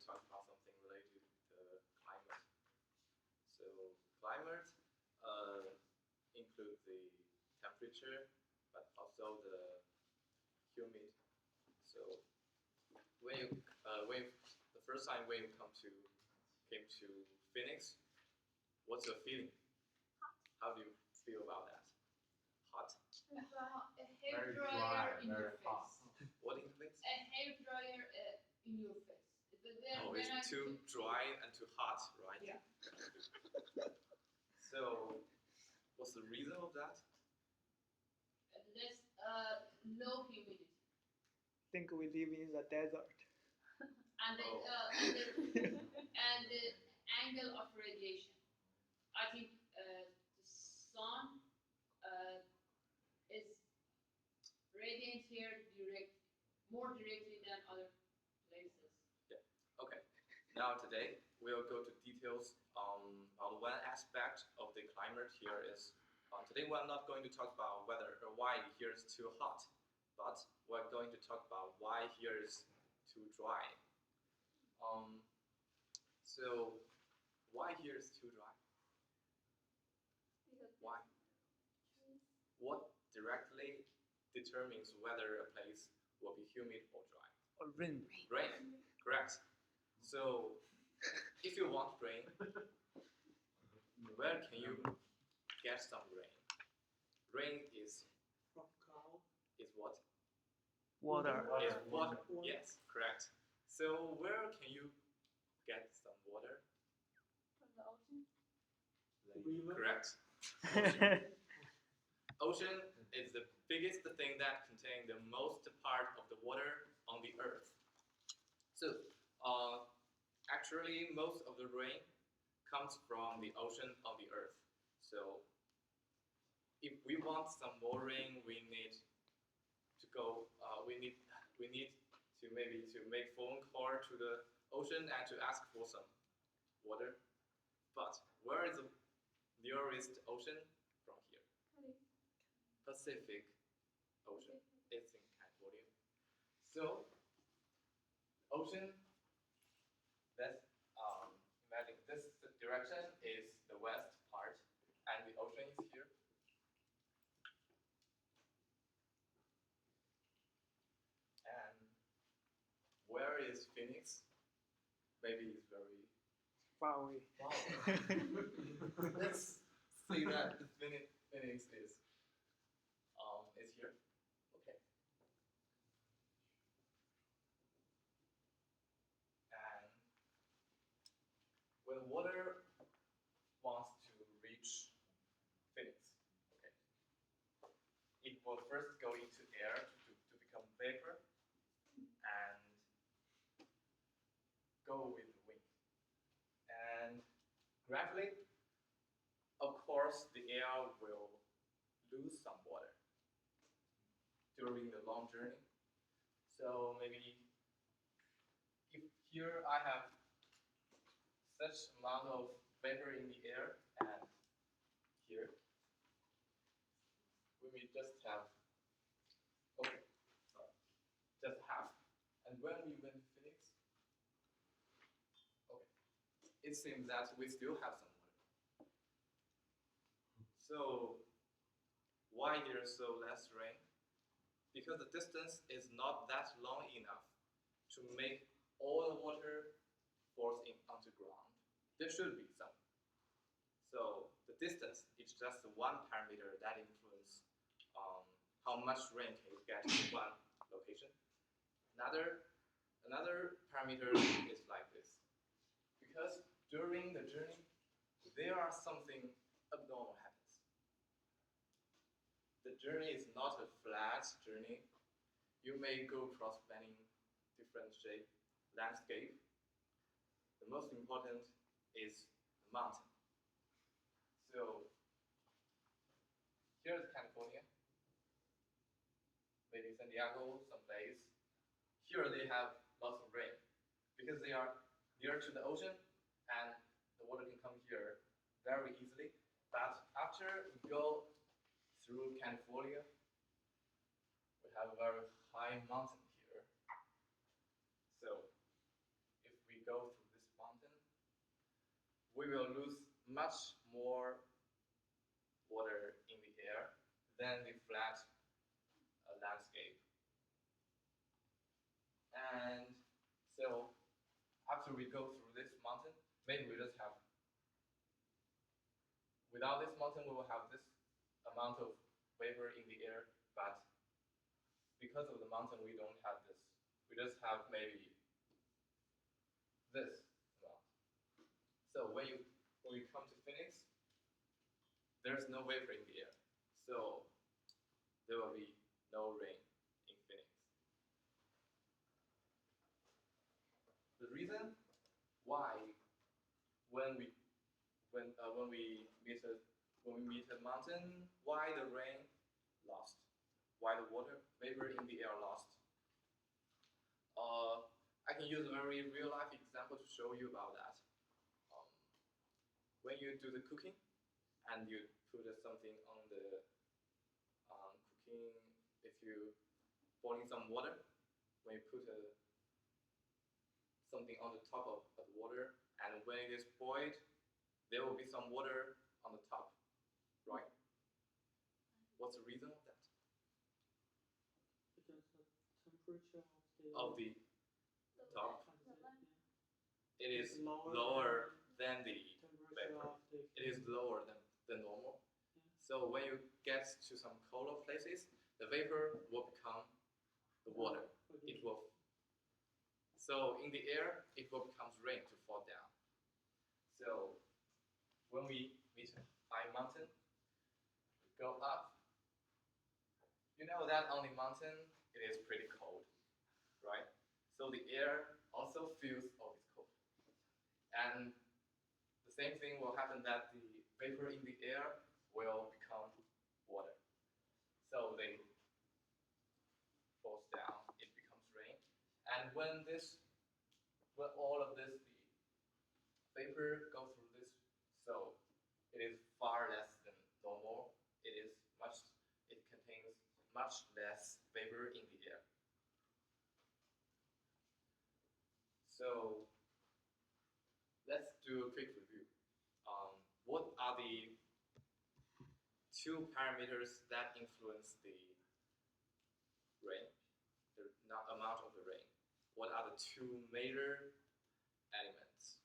talk about something related to the climate. So climate includes the temperature, but also the humid. So when the first time when you came to Phoenix, what's your feeling? How do you feel about that? Hot? About a hair Very dryer dry, in very your hot. face. What in the face? A hair dryer in your face. Oh, it's too dry and too hot, right? Yeah. So, what's the reason of that? Less low humidity. Think we live in the desert. And the, Oh. and the angle of radiation. I think the sun is radiant here more directly than other places. Okay. Now today we'll go to details on one aspect of the climate here is. Today we're not going to talk about whether or why here is too hot, but we're going to talk about why here is too dry. So why here is too dry? Why? What directly determines whether a place will be humid or dry? Or rain. Rain, correct. So if you want rain, where can you get some rain? Rain is From cloud. what? Water. Is water. Yes, correct. So where can you get some water? From the ocean? River. Correct. Ocean is the biggest thing that contains the most part of the water on the earth. So actually most of the rain comes from the ocean on the earth. So if we want some more rain, we need to go. We need to maybe to make phone call to the ocean and to ask for some water. But where is the nearest ocean from here? Pacific Ocean. It's in California. So ocean. Let's imagine this direction is the west part, and the ocean is here. And where is Phoenix? Maybe it's very Far away. far. Let's say that the Phoenix is here. Okay. And when water wants to reach Phoenix, okay, it will first go into air to become vapor and go with the wind. And gradually, of course, the air will lose some water during the long journey. So maybe if here I have such amount of vapor in the air, and here we may just have just half. And when we went to Phoenix, it seems that we still have some water. So why there's so less rain? Because the distance is not that long enough to make all the water force onto ground. There should be some. So the distance is just one parameter that influences how much rain can you get in one location. Another parameter is like this. Because during the journey, there are something abnormal happens. The journey is not a flat journey. You may go across many different shape landscape. The most important is the mountain. So here's California, maybe San Diego, some place. Here they have lots of rain because they are near to the ocean and the water can come here very easily. But after we go through California, we have a very high mountain here. So if we go go through this mountain, we will lose much more water in the air than the flat landscape. And so after we go through this mountain, maybe we just have, without this mountain, we will have this amount of vapor in the air, but because of the mountain, we don't have this. We just have maybe this amount. So when you come to Phoenix, there's no vapor in the air. So there will be no rain in Phoenix. The reason why when we meet a mountain, why the rain lost, why the water vapor in the air lost. I can use a very real life example to show you about that. When you do the cooking and you put something on the cooking, if you boiling some water, when you put something on the top of the water, and when it is boiled, there will be some water on the top, right? What's the reason of that? Because the temperature Of the top, transit, it is lower lower than the temperature vapor. of the It is lower than normal. So when you get to some colder places, the vapor will become the water. It will. So in the air, it will become rain to fall down. So when we meet a high mountain, we go up. You know that on the mountain, it is pretty cold, right? So the air also feels always cold. And the same thing will happen that the vapor in the air will become water. So they falls down, it becomes rain. And when all of this, the vapor go through this, so it is far less than normal. It contains much less vapor in the air. So let's do a quick review. What are the two parameters that influence the rain, the amount of the rain? What are the two major elements?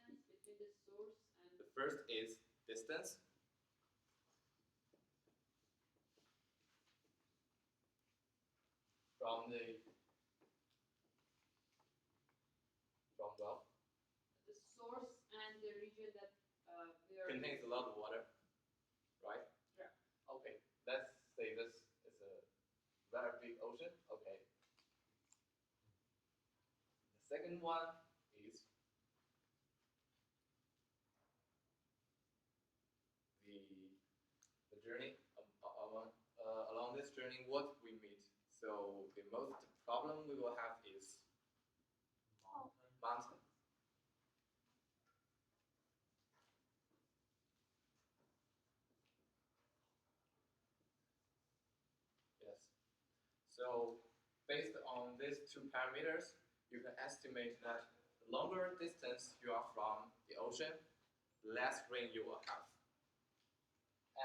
Distance between the source and The first is distance. From well, the source and the region that we are contains a lot of water, right? Yeah. Okay, let's say this is a very big ocean. Okay. The second one is the journey along this journey. What we meet. So the most problem we will have is mountain. Yes. So based on these two parameters, you can estimate that the longer distance you are from the ocean, the less rain you will have.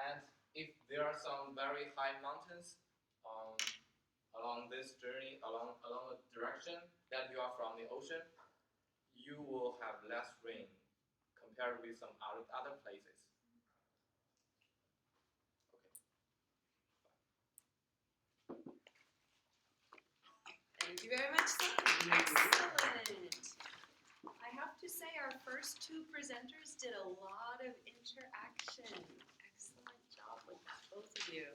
And if there are some very high mountains along this journey, along the direction that you are from the ocean, you will have less rain compared with some other places. Thank you very much, Sam. Excellent. I have to say our first two presenters did a lot of interaction. Excellent job with that, both of you.